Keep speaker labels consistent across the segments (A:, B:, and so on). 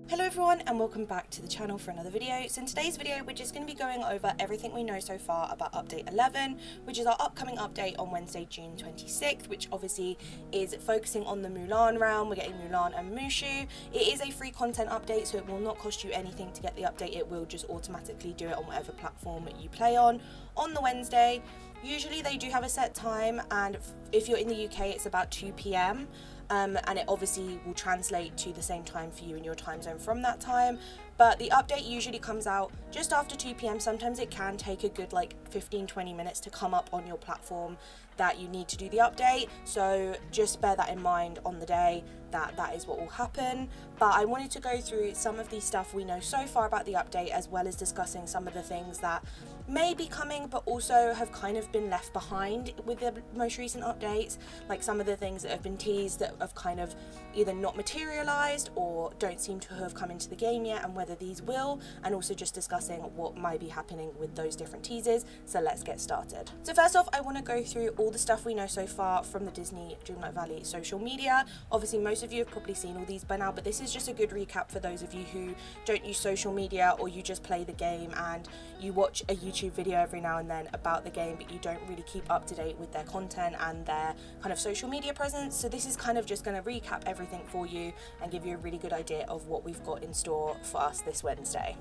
A: Hello everyone and welcome back to the channel for another video. So in today's video we're just going to be going over everything we know so far about update 11, which is our upcoming update on Wednesday, June 26th, which obviously is focusing on the Mulan realm. We're getting Mulan and Mushu. It is a free content update, so it will not cost you anything to get the update. It will just automatically do it on whatever platform you play on the Wednesday. Usually they do have a set time, and if you're in the UK it's about 2 p.m. And it obviously will translate to the same time for you in your time zone from that time. But the update usually comes out just after 2 p.m. Sometimes it can take a good 15-20 minutes to come up on your platform that you need to do the update. So just bear that in mind on the day that is what will happen. But I wanted to go through some of the stuff we know so far about the update, as well as discussing some of the things that may be coming but also have kind of been left behind with the most recent updates, like some of the things that have been teased that have kind of either not materialized or don't seem to have come into the game yet, and whether these will, and also just discussing what might be happening with those different teasers. So let's get started. So first off, I want to go through all the stuff we know so far from the Disney Dreamlight Valley social media. Obviously most of you have probably seen all these by now, but this is just a good recap for those of you who don't use social media, or you just play the game and you watch a YouTube video every now and then about the game, but you don't really keep up to date with their content and their kind of social media presence. So this is kind of just going to recap everything for you and give you a really good idea of what we've got in store for us this Wednesday.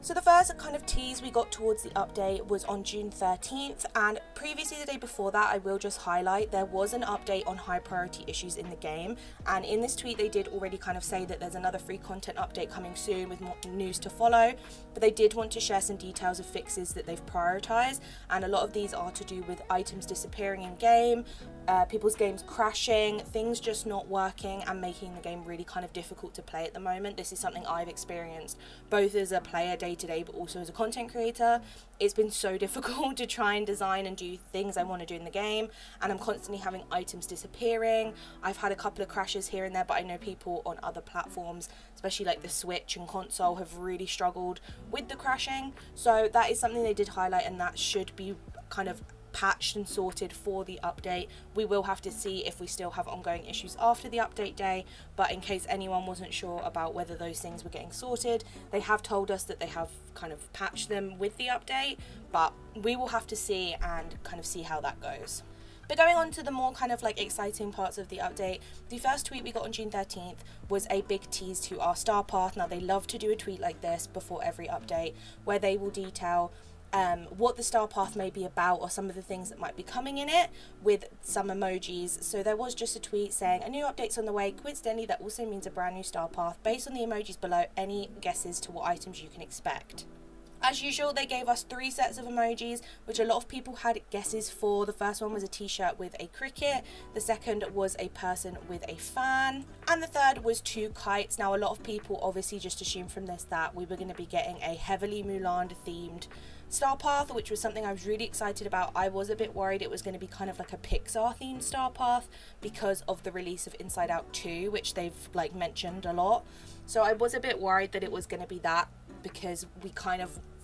A: So the first kind of tease we got towards the update was on June 13th, and previously the day before that, I will just highlight, there was an update on high priority issues in the game, and in this tweet they did already kind of say that there's another free content update coming soon with more news to follow, but they did want to share some details of fixes that they've prioritized, and a lot of these are to do with items disappearing in game, people's games crashing, things just not working and making the game really kind of difficult to play at the moment. This is something I've experienced both as a player day to day but also as a content creator. It's been so difficult to try and design and do things I want to do in the game, and I'm constantly having items disappearing. I've had a couple of crashes here and there, but I know people on other platforms, especially like the Switch and console, have really struggled with the crashing. So that is something they did highlight, and that should be kind of patched and sorted for the update. We will have to see if we still have ongoing issues after the update day, but in case anyone wasn't sure about whether those things were getting sorted, they have told us that they have kind of patched them with the update, but we will have to see and kind of see how that goes. But going on to the more kind of exciting parts of the update, the first tweet we got on June 13th was a big tease to our star path. Now they love to do a tweet like this before every update where they will detail what the star path may be about, or some of the things that might be coming in it, with some emojis. So there was just a tweet saying, a new update's on the way. Coincidentally, that also means a brand new star path. Based on the emojis below, any guesses to what items you can expect? As usual, they gave us 3 sets of emojis, which a lot of people had guesses for. The first one was a t-shirt with a cricket, the second was a person with a fan, and the third was 2 kites. Now a lot of people obviously just assumed from this that we were going to be getting a heavily Mulan themed star path, which was something I was really excited about. I was a bit worried it was going to be kind of like a Pixar themed star path because of the release of Inside Out 2, which they've mentioned a lot. So I was a bit worried that it was going to be that, because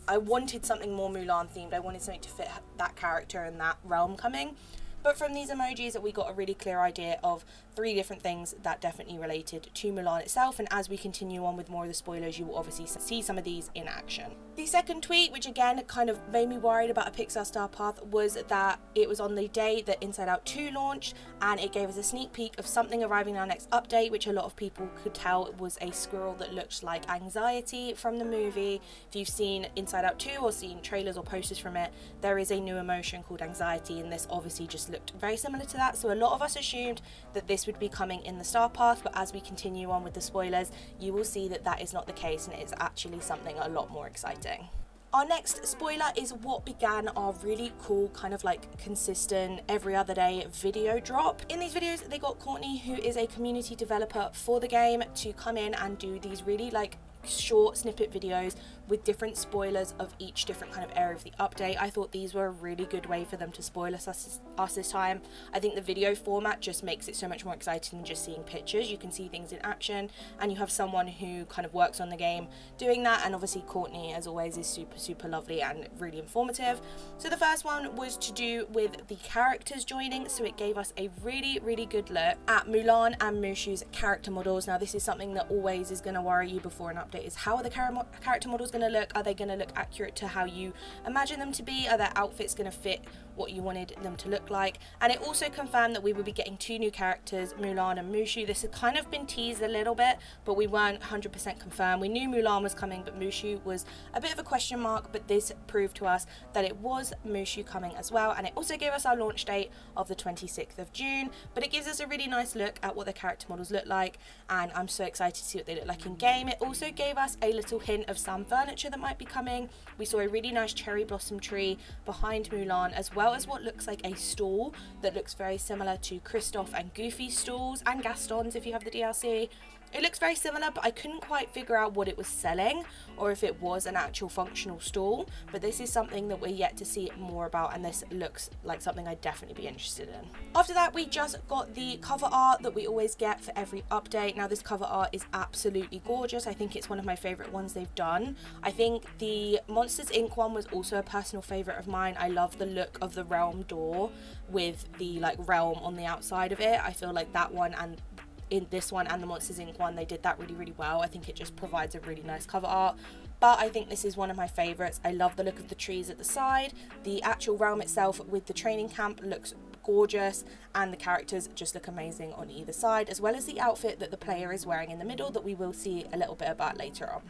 A: I wanted something more Mulan themed. I wanted something to fit that character and that realm coming. But from these emojis, we got a really clear idea of 3 different things that definitely related to Mulan itself, and as we continue on with more of the spoilers, you will obviously see some of these in action. The second tweet, which again kind of made me worried about a Pixar star path, was that it was on the day that Inside Out 2 launched, and it gave us a sneak peek of something arriving in our next update, which a lot of people could tell was a squirrel that looked like Anxiety from the movie. If you've seen Inside Out 2 or seen trailers or posters from it, there is a new emotion called Anxiety, and this obviously just looked very similar to that. So a lot of us assumed that this would be coming in the star path, but as we continue on with the spoilers, you will see that that is not the case, and it's actually something a lot more exciting. Our next spoiler is what began our really cool kind of consistent every other day video drop. In these videos they got Courtney, who is a community developer for the game, to come in and do these really short snippet videos with different spoilers of each different kind of area of the update. I thought these were a really good way for them to spoil us this time. I think the video format just makes it so much more exciting than just seeing pictures. You can see things in action, and you have someone who kind of works on the game doing that, and obviously Courtney, as always, is super lovely and really informative. So the first one was to do with the characters joining, so it gave us a really good look at Mulan and Mushu's character models. Now this is something that always is going to worry you before an update, is how are the character models going to look? Are they going to look accurate to how you imagine them to be? Are their outfits going to fit what you wanted them to look like? And it also confirmed that we would be getting 2 new characters, Mulan and Mushu. This had kind of been teased a little bit, but we weren't 100% confirmed. We knew Mulan was coming, but Mushu was a bit of a question mark, but this proved to us that it was Mushu coming as well. And it also gave us our launch date of the 26th of June, but it gives us a really nice look at what the character models look like, and I'm so excited to see what they look like in game. It also gave us a little hint of some furniture that might be coming. We saw a really nice cherry blossom tree behind Mulan, as well as what looks like a stall that looks very similar to Kristoff and Goofy's stalls, and Gaston's if you have the DLC. It looks very similar, but I couldn't quite figure out what it was selling or if it was an actual functional stall. But this is something that we're yet to see more about, and this looks like something I'd definitely be interested in. After that, we just got the cover art that we always get for every update. Now this cover art is absolutely gorgeous. I think it's one of my favorite ones they've done. I think the Monsters Inc. one was also a personal favorite of mine. I love the look of the realm door with the like realm on the outside of it. I feel like that one, and in this one and the Monsters Inc. one, they did that really well. I think it just provides a really nice cover art, but I think this is one of my favorites. I love the look of the trees at the side. The actual realm itself with the training camp looks gorgeous, and the characters just look amazing on either side, as well as the outfit that the player is wearing in the middle that we will see a little bit about later on.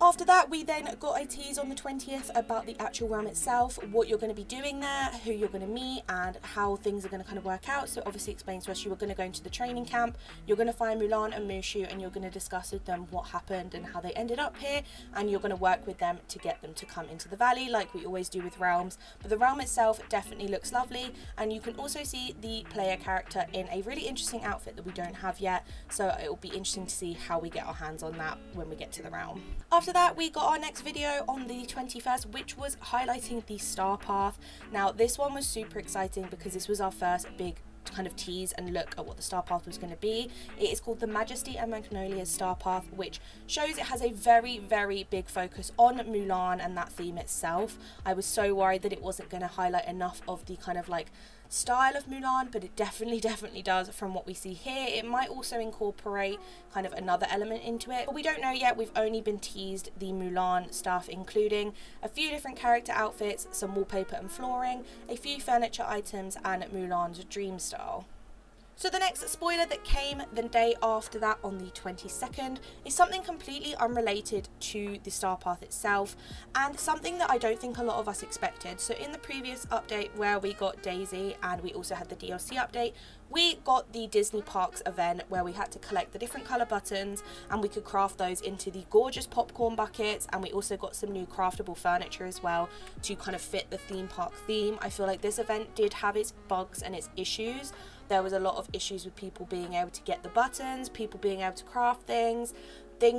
A: After that, we then got a tease on the 20th about the actual realm itself, what you're going to be doing there, who you're going to meet, and how things are going to kind of work out. So it obviously explains to us you are going to go into the training camp, you're going to find Mulan and Mushu, and you're going to discuss with them what happened and how they ended up here, and you're going to work with them to get them to come into the valley like we always do with realms. But the realm itself definitely looks lovely, and you can also see the player character in a really interesting outfit that we don't have yet, so it will be interesting to see how we get our hands on that when we get to the realm. After that, we got our next video on the 21st, which was highlighting the star path. Now this one was super exciting because this was our first big kind of tease and look at what the star path was going to be. It is called the Majesty and Magnolia's star path, which shows it has a very big focus on Mulan and that theme itself. I was so worried that it wasn't going to highlight enough of the kind of like style of Mulan, but it definitely does from what we see here. It might also incorporate kind of another element into it, but we don't know yet. We've only been teased the Mulan stuff, including a few different character outfits, some wallpaper and flooring, a few furniture items, and Mulan's dream style. So the next spoiler that came the day after that on the 22nd is something completely unrelated to the star path itself, and something that I don't think a lot of us expected. So in the previous update where we got Daisy and we also had the DLC update, we got the Disney Parks event where we had to collect the different colour buttons and we could craft those into the gorgeous popcorn buckets, and we also got some new craftable furniture as well to kind of fit the theme park theme. I feel like this event did have its bugs and its issues. There was a lot of issues with people being able to get the buttons, people being able to craft things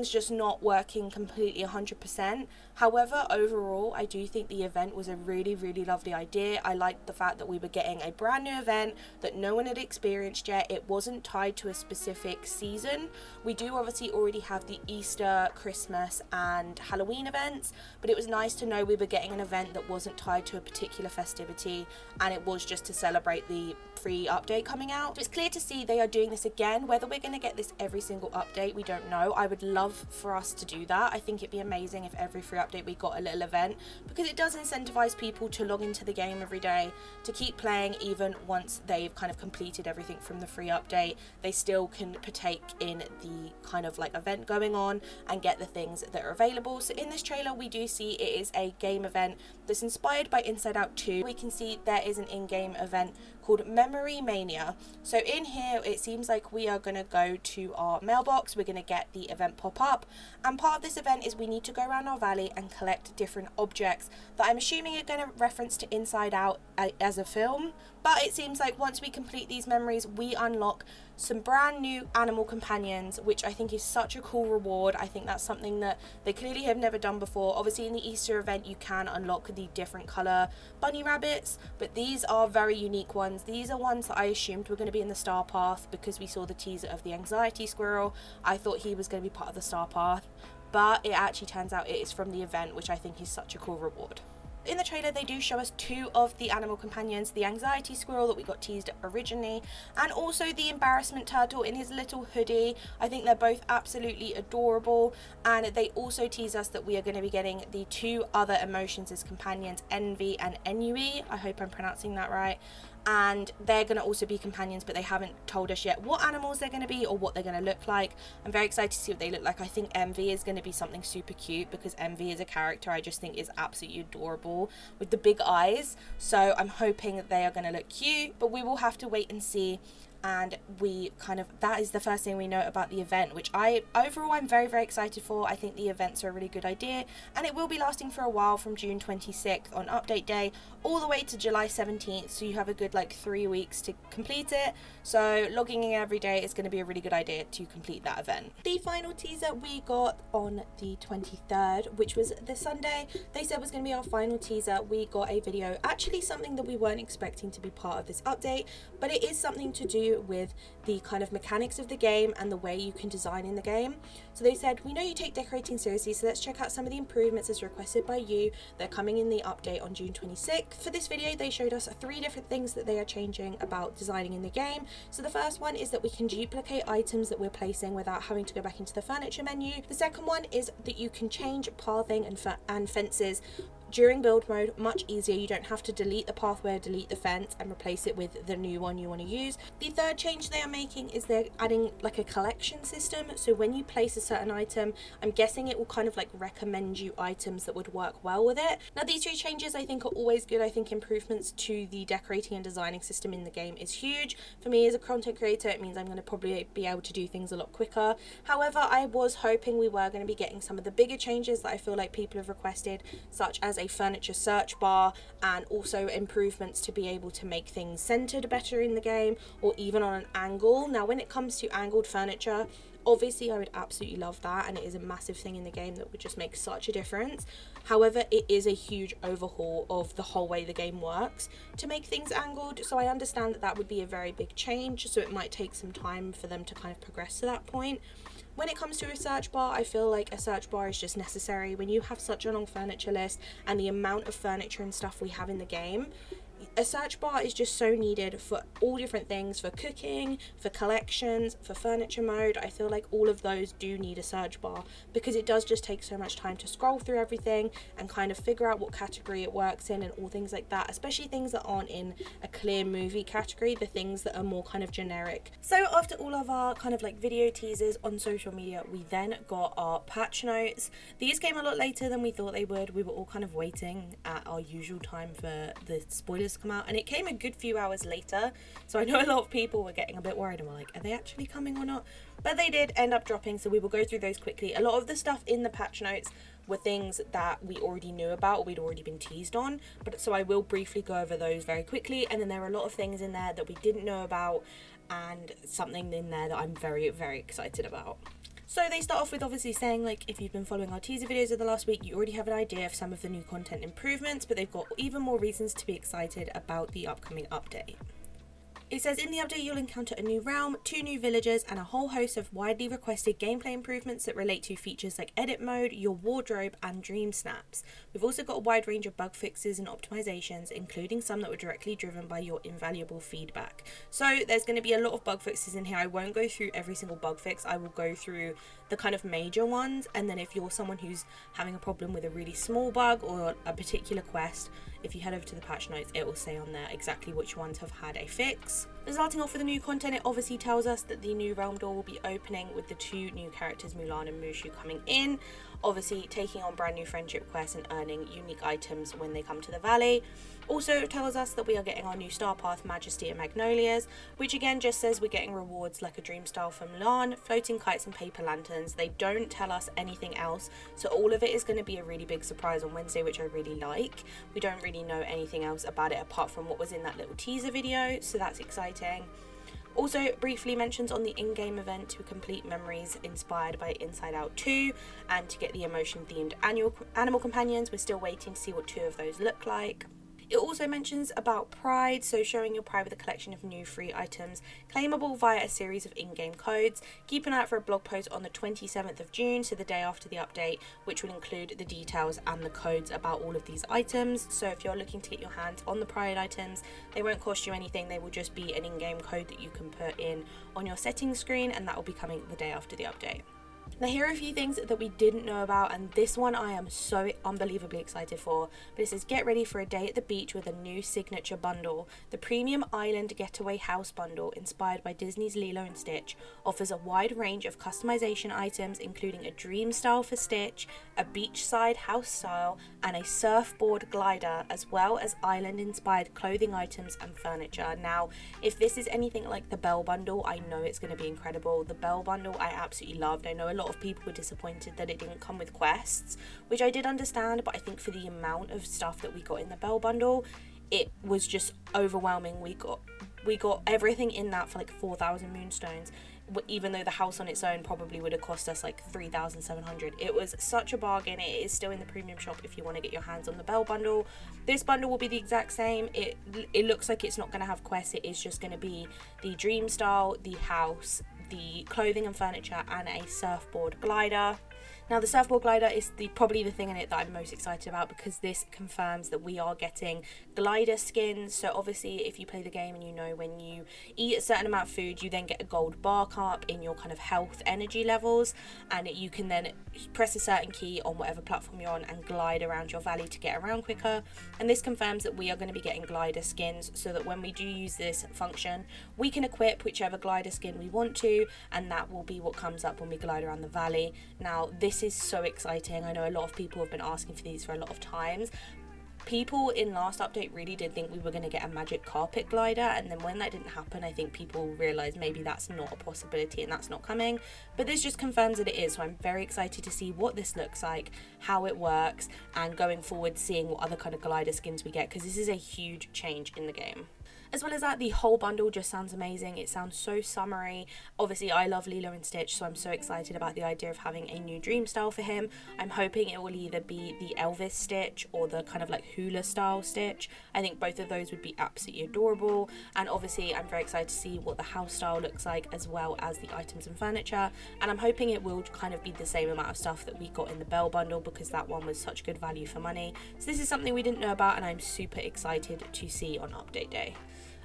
A: just not working completely 100%. However, overall, I do think the event was a really lovely idea. I liked the fact that we were getting a brand new event that no one had experienced yet. It wasn't tied to a specific season. We do obviously already have the Easter, Christmas and Halloween events, but it was nice to know we were getting an event that wasn't tied to a particular festivity, and it was just to celebrate the free update coming out. So it's clear to see they are doing this again. Whether we're going to get this every single update, we don't know. I would love for us to do that. I think it'd be amazing if every free update we got a little event, because it does incentivize people to log into the game every day, to keep playing even once they've kind of completed everything from the free update. They still can partake in the kind of like event going on and get the things that are available. So in this trailer we do see it is a game event that's inspired by Inside Out 2. We can see there is an in-game event called Memory Mania. So in here it seems like we are going to go to our mailbox, we're going to get the event pop up, and part of this event is we need to go around our valley and collect different objects that I'm assuming are going to reference to Inside Out as a film. But it seems like once we complete these memories, we unlock some brand new animal companions, which I think is such a cool reward. I think that's something that they clearly have never done before. Obviously in the Easter event you can unlock the different colour bunny rabbits, but these are very unique ones. These are ones that I assumed were going to be in the star path because we saw the teaser of the anxiety squirrel. I thought he was going to be part of the star path, but it actually turns out it is from the event, which I think is such a cool reward. In the trailer they do show us two of the animal companions, the anxiety squirrel that we got teased originally, and also the embarrassment turtle in his little hoodie. I think they're both absolutely adorable, and they also tease us that we are going to be getting the two other emotions as companions, Envy and Ennui. I hope I'm pronouncing that right. And they're going to also be companions, but they haven't told us yet what animals they're going to be or what they're going to look like. I'm very excited to see what they look like. I think Envy is going to be something super cute because Envy is a character I just think is absolutely adorable with the big eyes, so I'm hoping that they are going to look cute, but we will have to wait and see. And that is the first thing we know about the event, which overall I'm very, very excited for. I think the events are a really good idea, and it will be lasting for a while from June 26th on update day all the way to July 17th, so you have a good 3 weeks to complete it. So logging in every day is going to be a really good idea to complete that event. The final teaser we got on the 23rd, which was the Sunday, they said was going to be our final teaser. We got a video, actually something that we weren't expecting to be part of this update, but it is something to do with the kind of mechanics of the game and the way you can design in the game. So they said, we know you take decorating seriously, so let's check out some of the improvements as requested by you. They're coming in the update on June 26th. For this video they showed us 3 different things that they are changing about designing in the game. So the first one is that we can duplicate items that we're placing without having to go back into the furniture menu. The second one is that you can change pathing and fences during build mode much easier. You don't have to delete the pathway or delete the fence and replace it with the new one you want to use. The third change they are making is they're adding a collection system, so when you place a certain item, I'm guessing it will kind of recommend you items that would work well with it. Now these 3 changes I think are always good. I think improvements to the decorating and designing system in the game is huge. For me as a content creator, it means I'm going to probably be able to do things a lot quicker. However, I was hoping we were going to be getting some of the bigger changes that I feel like people have requested, such as a furniture search bar, and also improvements to be able to make things centered better in the game, or even on an angle. Now when it comes to angled furniture, obviously I would absolutely love that, and it is a massive thing in the game that would just make such a difference. However, it is a huge overhaul of the whole way the game works to make things angled, so I understand that that would be a very big change, so it might take some time for them to kind of progress to that point. When it comes to a search bar, I feel like a search bar is just necessary. When you have such a long furniture list and the amount of furniture and stuff we have in the game, a search bar is just so needed for all different things, for cooking, for collections, for furniture mode. I feel like all of those do need a search bar because it does just take so much time to scroll through everything and kind of figure out what category it works in and all things like that, especially things that aren't in a clear movie category, the things that are more kind of generic. So after all of our kind of video teasers on social media, we then got our patch notes. These came a lot later than we thought they would. We were all kind of waiting at our usual time for the spoilers to come out, and it came a good few hours later, so I know a lot of people were getting a bit worried and were like, are they actually coming or not? But they did end up dropping, so we will go through those quickly. A lot of the stuff in the patch notes were things that we already knew about or we'd already been teased on, but so I will briefly go over those very quickly. And then there are a lot of things in there that we didn't know about, and something in there that I'm very, very excited about. So they start off with obviously saying, if you've been following our teaser videos of the last week, you already have an idea of some of the new content improvements, but they've got even more reasons to be excited about the upcoming update. It says, in the update you'll encounter a new realm, 2 new villagers, and a whole host of widely requested gameplay improvements that relate to features like edit mode, your wardrobe, and dream snaps. We've also got a wide range of bug fixes and optimizations, including some that were directly driven by your invaluable feedback. So there's going to be a lot of bug fixes in here. I won't go through every single bug fix. I will go through the kind of major ones, and then if you're someone who's having a problem with a really small bug or a particular quest, if you head over to the patch notes, it will say on there exactly which ones have had a fix. Starting off with the new content, it obviously tells us that the new realm door will be opening with the 2 new characters, Mulan and Mushu, coming in, obviously taking on brand new friendship quests and earning unique items when they come to the valley. Also it tells us that we are getting our new star path, Majesty and Magnolias, which again just says we're getting rewards like a dream style from Mulan, floating kites and paper lanterns. They don't tell us anything else, so all of it is going to be a really big surprise on Wednesday, which I really like. We don't really know anything else about it apart from what was in that little teaser video, so that's exciting. Also briefly mentions on the in-game event to complete memories inspired by Inside Out 2 and to get the emotion themed animal companions. We're still waiting to see what 2 of those look like. It also mentions about Pride, so showing your pride with a collection of new free items claimable via a series of in-game codes. Keep an eye out for a blog post on the 27th of June, so the day after the update, which will include the details and the codes about all of these items. So if you're looking to get your hands on the Pride items, they won't cost you anything, they will just be an in-game code that you can put in on your settings screen, and that will be coming the day after the update. Now here are a few things that we didn't know about, and this one I am so unbelievably excited for. But it says get ready for a day at the beach with a new signature bundle. The Premium Island Getaway House Bundle, inspired by Disney's Lilo and Stitch, offers a wide range of customization items including a dream style for Stitch, a beachside house style, and a surfboard glider, as well as island inspired clothing items and furniture. Now if this is anything like the Belle Bundle, I know it's going to be incredible. The Belle Bundle I absolutely loved. I know a lot of people were disappointed that it didn't come with quests, which I did understand, but I think for the amount of stuff that we got in the Belle Bundle, it was just overwhelming. We got everything in that for like 4,000 moonstones, even though the house on its own probably would have cost us like 3,700. It was such a bargain. It is still in the premium shop if you want to get your hands on the Belle Bundle. This bundle will be the exact same. It looks like it's not going to have quests. It is just going to be the dream style, the house, the clothing and furniture, and a surfboard glider. Now the surfboard glider is probably the thing in it that I'm most excited about, because this confirms that we are getting glider skins. So obviously if you play the game and you know when you eat a certain amount of food, you then get a gold bar come up in your kind of health energy levels, and you can then press a certain key on whatever platform you're on and glide around your valley to get around quicker. And this confirms that we are going to be getting glider skins, so that when we do use this function, we can equip whichever glider skin we want to, and that will be what comes up when we glide around the valley. Now this is so exciting. I know a lot of people have been asking for these for a lot of times. People in last update really did think we were going to get a magic carpet glider, and then when that didn't happen, I think people realised maybe that's not a possibility and that's not coming. But this just confirms that it is, so I'm very excited to see what this looks like, how it works, and going forward seeing what other kind of glider skins we get, because this is a huge change in the game. As well as that, the whole bundle just sounds amazing. It sounds so summery. Obviously, I love Lilo and Stitch, so I'm so excited about the idea of having a new dream style for him. I'm hoping it will either be the Elvis Stitch or the kind of like hula style Stitch. I think both of those would be absolutely adorable. And obviously, I'm very excited to see what the house style looks like, as well as the items and furniture. And I'm hoping it will kind of be the same amount of stuff that we got in the Belle Bundle, because that one was such good value for money. So this is something we didn't know about, and I'm super excited to see on update day.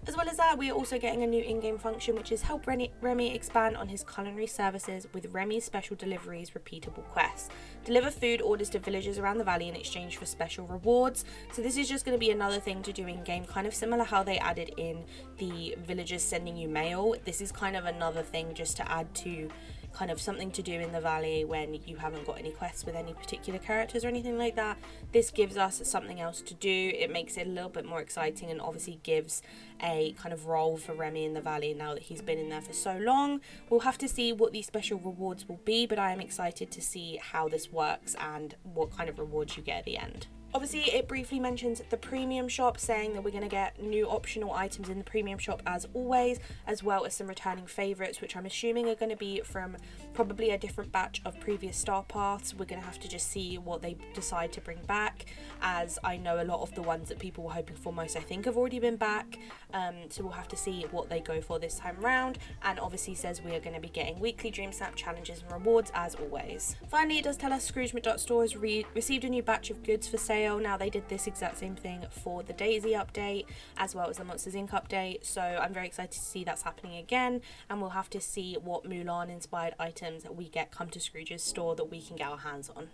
A: As well as that, we are also getting a new in-game function, which is help Remy expand on his culinary services with Remy's special deliveries repeatable quests. Deliver food orders to villagers around the valley in exchange for special rewards. So this is just going to be another thing to do in-game, kind of similar how they added in the villagers sending you mail. This is kind of another thing just to add to kind of something to do in the valley when you haven't got any quests with any particular characters or anything like that. This gives us something else to do. It makes it a little bit more exciting, and obviously gives a kind of role for Remy in the valley now that he's been in there for so long. We'll have to see what these special rewards will be, but I am excited to see how this works and what kind of rewards you get at the end. Obviously, it briefly mentions the premium shop, saying that we're going to get new optional items in the premium shop as always, as well as some returning favourites, which I'm assuming are going to be from probably a different batch of previous star paths. We're going to have to just see what they decide to bring back, as I know a lot of the ones that people were hoping for most, I think, have already been back. So we'll have to see what they go for this time round. And obviously says we are going to be getting weekly Dream Snap challenges and rewards as always. Finally, it does tell us Scrooge McDuck Store has received a new batch of goods for sale. Now they did this exact same thing for the Daisy update as well as the Monsters Inc update, so I'm very excited to see that's happening again, and we'll have to see what Mulan inspired items that we get come to Scrooge's store that we can get our hands on.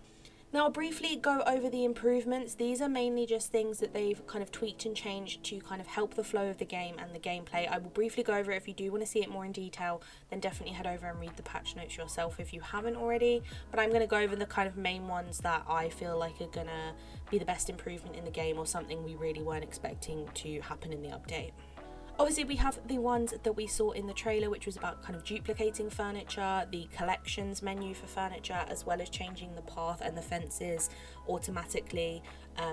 A: Now I'll briefly go over the improvements. These are mainly just things that they've kind of tweaked and changed to kind of help the flow of the game and the gameplay. I will briefly go over it. If you do want to see it more in detail, then definitely head over and read the patch notes yourself if you haven't already. But I'm going to go over the kind of main ones that I feel like are going to be the best improvement in the game, or something we really weren't expecting to happen in the update. Obviously we have the ones that we saw in the trailer, which was about kind of duplicating furniture, the collections menu for furniture, as well as changing the path and the fences automatically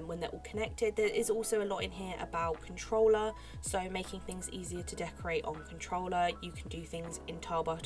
A: when they're all connected. There is also a lot in here about controller, so making things easier to decorate on controller. You can do things in toolbar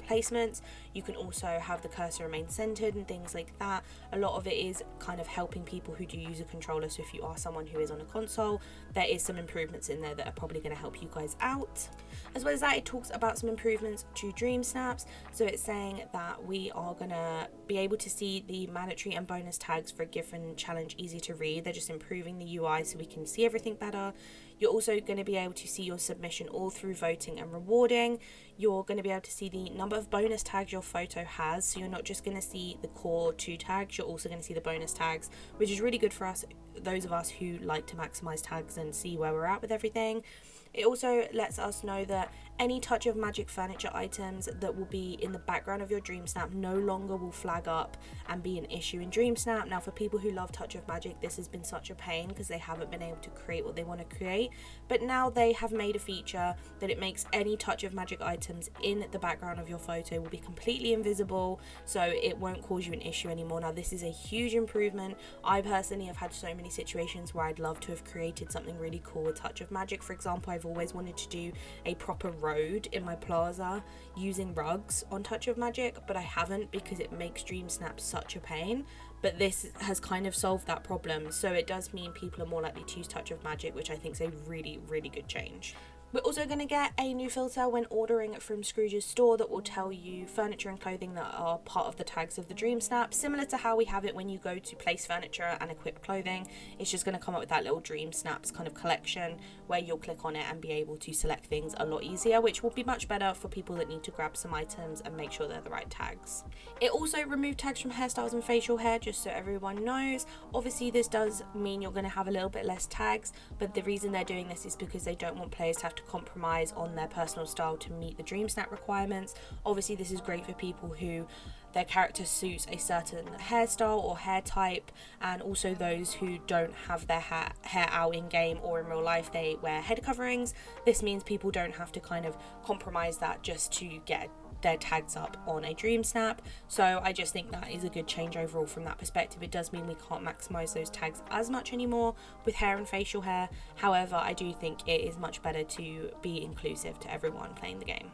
A: placements. You can also have the cursor remain centered and things like that. A lot of it is kind of helping people who do use a controller, so if you are someone who is on a console, there is some improvements in there that are probably going to help you guys out. As well as that, it talks about some improvements to dream snaps. So it's saying that we are gonna be able to see the mandatory and bonus tags for a given challenge easy to read. They're just improving the UI so we can see everything better. You're also going to be able to see your submission all through voting and rewarding. You're going to be able to see the number of bonus tags your photo has, so you're not just going to see the core 2 tags, you're also going to see the bonus tags, which is really good for us, those of us who like to maximize tags and see where we're at with everything. It also lets us know that any touch of magic furniture items that will be in the background of your dream snap no longer will flag up and be an issue in dream snap. Now, for people who love touch of magic, this has been such a pain because they haven't been able to create what they want to create, but now they have made a feature that it makes any touch of magic items in the background of your photo will be completely invisible, so it won't cause you an issue anymore. Now, this is a huge improvement. I personally have had so many situations where I'd love to have created something really cool with touch of magic. For example, I've always wanted to do a proper road in my plaza using rugs on touch of magic, but I haven't because it makes dream snaps such a pain. But this has kind of solved that problem, so it does mean people are more likely to use touch of magic, which I think is a really good change. We're also going to get a new filter when ordering from Scrooge's store that will tell you furniture and clothing that are part of the tags of the dream snap, similar to how we have it when you go to place furniture and equip clothing. It's just going to come up with that little dream snaps kind of collection where you'll click on it and be able to select things a lot easier, which will be much better for people that need to grab some items and make sure they're the right tags. It also removed tags from hairstyles and facial hair, just so everyone knows. Obviously this does mean you're going to have a little bit less tags, but the reason they're doing this is because they don't want players to have to compromise on their personal style to meet the dream snap requirements. Obviously this is great for people who their character suits a certain hairstyle or hair type, and also those who don't have their hair out in game or in real life, they wear head coverings. This means people don't have to kind of compromise that just to get their tags up on a dream snap. So I just think that is a good change overall from that perspective. It does mean we can't maximize those tags as much anymore with hair and facial hair. However, I do think it is much better to be inclusive to everyone playing the game.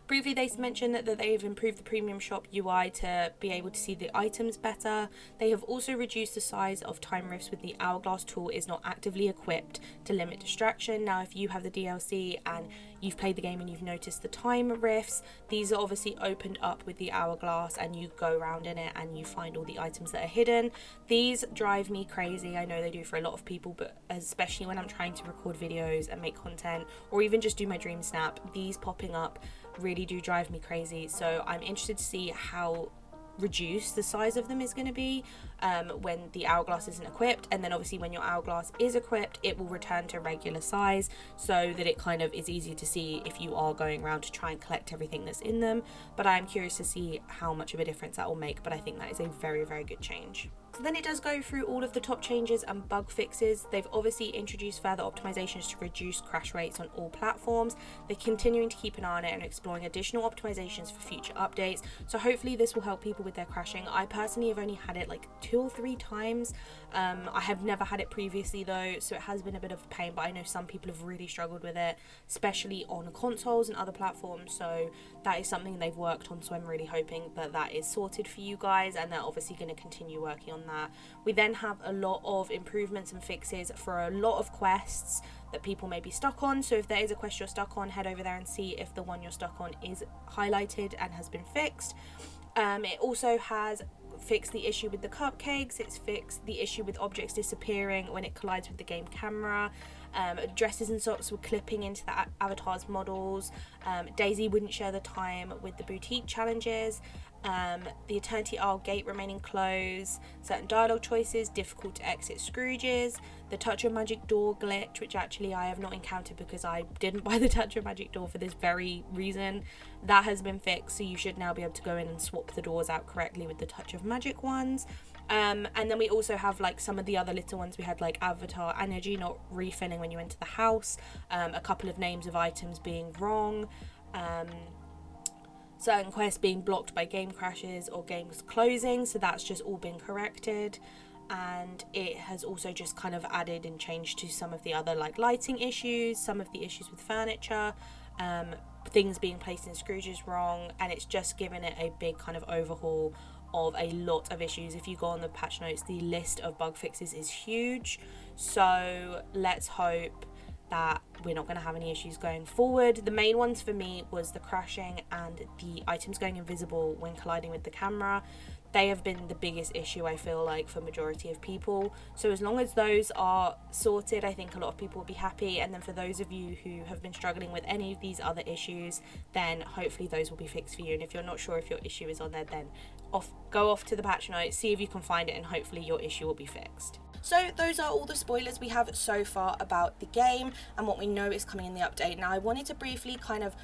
A: Briefly, they mentioned that they've improved the premium shop UI to be able to see the items better. They have also reduced the size of time rifts with the hourglass tool is not actively equipped to limit distraction. Now, if you have the DLC and you've played the game and you've noticed the time rifts, these are obviously opened up with the hourglass and you go around in it and you find all the items that are hidden. These drive me crazy. I know they do for a lot of people, but especially when I'm trying to record videos and make content or even just do my dream snap, these popping up really do drive me crazy. So I'm interested to see how reduced the size of them is going to be when the hourglass isn't equipped, and then obviously when your hourglass is equipped it will return to regular size so that it kind of is easier to see if you are going around to try and collect everything that's in them. But I'm curious to see how much of a difference that will make, but I think that is a very good change. So then it does go through all of the top changes and bug fixes. They've obviously introduced further optimizations to reduce crash rates on all platforms. They're continuing to keep an eye on it and exploring additional optimizations for future updates. So hopefully this will help people with their crashing. I personally have only had it like 2 or 3 times. I have never had it previously though, so it has been a bit of a pain, but I know some people have really struggled with it, especially on consoles and other platforms. So that is something they've worked on, so I'm really hoping that that is sorted for you guys, and they're obviously going to continue working on that. We then have a lot of improvements and fixes for a lot of quests that people may be stuck on. So if there is a quest you're stuck on, head over there and see if the one you're stuck on is highlighted and has been fixed. It also has fixed the issue with the cupcakes. It's fixed the issue with objects disappearing when it collides with the game camera. Dresses and socks were clipping into the avatar's models. Daisy wouldn't share the time with the boutique challenges. The Eternity Isle gate remaining closed, certain dialogue choices, difficult to exit Scrooge's, the Touch of Magic door glitch, which actually I have not encountered because I didn't buy the Touch of Magic door for this very reason. That has been fixed, so you should now be able to go in and swap the doors out correctly with the Touch of Magic ones. And then we also have like some of the other little ones. We had like avatar energy not refilling when you enter the house, a couple of names of items being wrong, certain quests being blocked by game crashes or games closing, so that's just all been corrected. And it has also just kind of added and changed to some of the other like lighting issues, some of the issues with furniture, things being placed in Scrooge's wrong, and it's just given it a big kind of overhaul of a lot of issues. If you go on the patch notes, the list of bug fixes is huge, so let's hope that we're not going to have any issues going forward. The main ones for me was the crashing and the items going invisible when colliding with the camera. They have been the biggest issue, I feel like, for majority of people. So as long as those are sorted, I think a lot of people will be happy. And then for those of you who have been struggling with any of these other issues, then hopefully those will be fixed for you. And if you're not sure if your issue is on there, then go off to the patch notes, see if you can find it, and hopefully your issue will be fixed. So those are all the spoilers we have so far about the game and what we know is coming in the update. Now I wanted to briefly kind of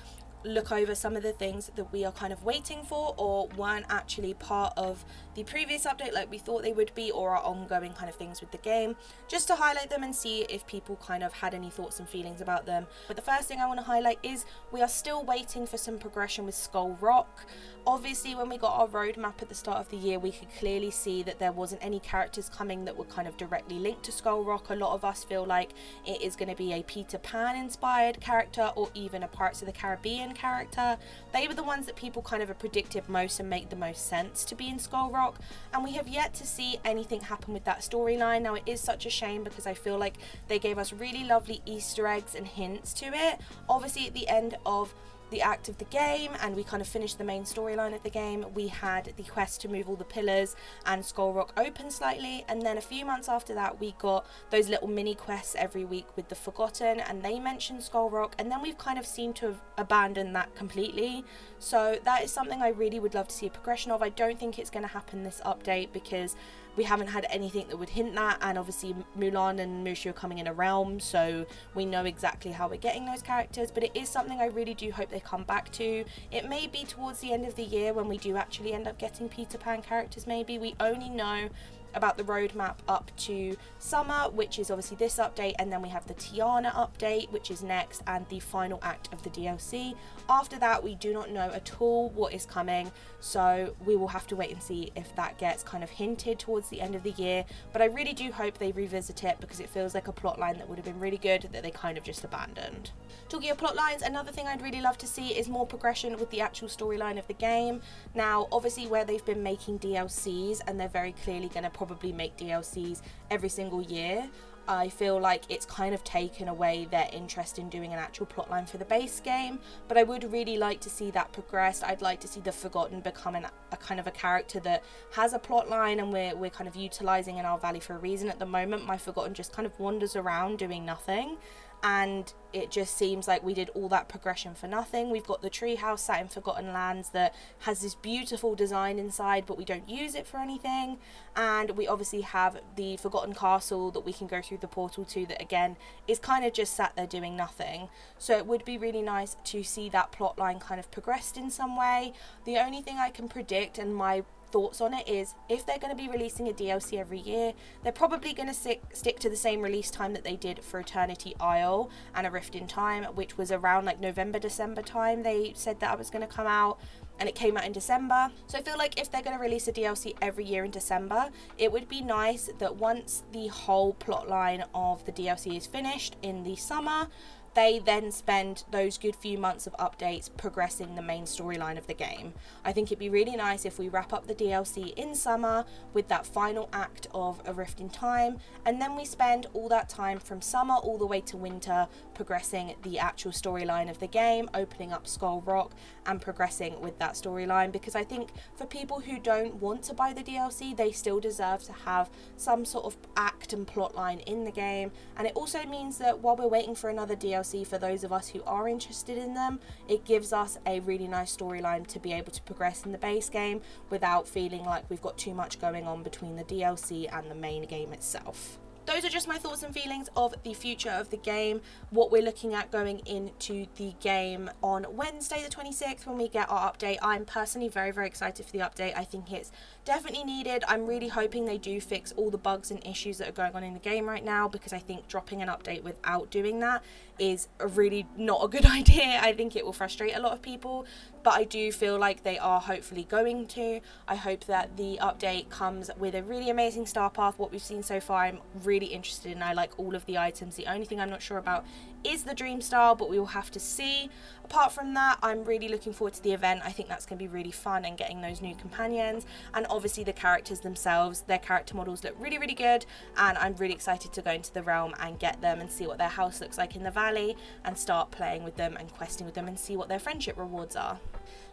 A: look over some of the things that we are kind of waiting for or weren't actually part of the previous update like we thought they would be, or are ongoing kind of things with the game, just to highlight them and see if people kind of had any thoughts and feelings about them. But the first thing I want to highlight is we are still waiting for some progression with Skull Rock. Obviously when we got our roadmap at the start of the year, we could clearly see that there wasn't any characters coming that were kind of directly linked to Skull Rock. A lot of us feel like it is going to be a Peter Pan inspired character or even a Pirates of the Caribbean character. They were the ones that people kind of have predicted most and make the most sense to be in Skull Rock, and we have yet to see anything happen with that storyline. Now it is such a shame because I feel like they gave us really lovely Easter eggs and hints to it. Obviously at the end of the act of the game, and we kind of finished the main storyline of the game, we had the quest to move all the pillars and Skull Rock open slightly, and then a few months after that we got those little mini quests every week with the Forgotten, and they mentioned Skull Rock, and then we've kind of seemed to have abandoned that completely. So that is something I really would love to see a progression of. I don't think it's going to happen this update because we haven't had anything that would hint that, and obviously Mulan and Mushu are coming in a realm, so we know exactly how we're getting those characters, but it is something I really do hope they come back to. It may be towards the end of the year when we do actually end up getting Peter Pan characters. Maybe we only know about the roadmap up to summer, which is obviously this update, and then we have the Tiana update, which is next, and the final act of the DLC. After that, we do not know at all what is coming, so we will have to wait and see if that gets kind of hinted towards the end of the year. But I really do hope they revisit it because it feels like a plotline that would have been really good that they kind of just abandoned. Talking of plotlines, another thing I'd really love to see is more progression with the actual storyline of the game. Now, obviously where they've been making DLCs, and they're very clearly going to probably make DLCs every single year, I feel like it's kind of taken away their interest in doing an actual plotline for the base game, but I would really like to see that progressed. I'd like to see the Forgotten become a kind of a character that has a plotline, and we're kind of utilising in our valley for a reason. At the moment, my Forgotten just kind of wanders around doing nothing, and it just seems like we did all that progression for nothing. We've got the treehouse sat in Forgotten Lands that has this beautiful design inside, but we don't use it for anything. And we obviously have the Forgotten Castle that we can go through the portal to, that again is kind of just sat there doing nothing. So it would be really nice to see that plot line kind of progressed in some way. The only thing I can predict, and my thoughts on it, is if they're going to be releasing a DLC every year, they're probably going to stick to the same release time that they did for Eternity Isle and A Rift in Time, which was around like November, December time. They said that it was going to come out, and it came out in December. So I feel like if they're going to release a DLC every year in December, it would be nice that once the whole plotline of the DLC is finished in the summer, they then spend those good few months of updates progressing the main storyline of the game. I think it'd be really nice if we wrap up the DLC in summer with that final act of A Rift in Time, and then we spend all that time from summer all the way to winter progressing the actual storyline of the game, opening up Skull Rock and progressing with that storyline, because I think for people who don't want to buy the DLC, they still deserve to have some sort of act and plotline in the game. And it also means that while we're waiting for another DLC, for those of us who are interested in them, it gives us a really nice storyline to be able to progress in the base game without feeling like we've got too much going on between the DLC and the main game itself. Those are just my thoughts and feelings of the future of the game, what we're looking at going into the game on Wednesday the 26th when we get our update. I'm personally very, very excited for the update. I think it's definitely needed. I'm really hoping they do fix all the bugs and issues that are going on in the game right now, because I think dropping an update without doing that is really not a good idea. I think it will frustrate a lot of people, but I do feel like they are hopefully going to. I hope that the update comes with a really amazing star path. What we've seen so far, I'm really interested in. I like all of the items. The only thing I'm not sure about is the dream style, but we will have to see. Apart from that, I'm really looking forward to the event. I think that's going to be really fun, and getting those new companions, and obviously the characters themselves, their character models look really, really good, and I'm really excited to go into the realm and get them and see what their house looks like in the valley, and start playing with them and questing with them and see what their friendship rewards are.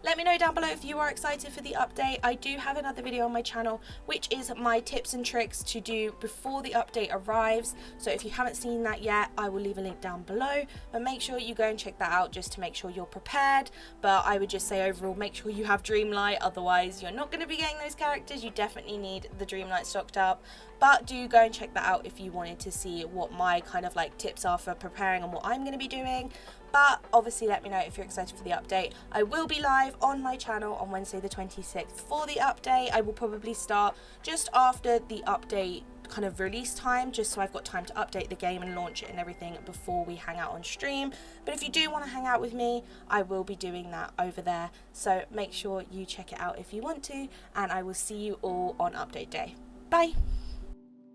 A: Let me know down below if you are excited for the update. I do have another video on my channel, which is my tips and tricks to do before the update arrives. So if you haven't seen that yet, I will leave a link down below, but make sure you go and check that out just to make sure you're prepared. But I would just say overall, make sure you have Dreamlight, otherwise you're not going to be getting those characters. You definitely need the Dreamlight stocked up. But do go and check that out if you wanted to see what my kind of like tips are for preparing and what I'm going to be doing. But obviously let me know if you're excited for the update. I will be live on my channel on Wednesday the 26th for the update. I will probably start just after the update kind of release time, just so I've got time to update the game and launch it and everything before we hang out on stream. But if you do want to hang out with me, I will be doing that over there. So make sure you check it out if you want to, and I will see you all on update day. Bye!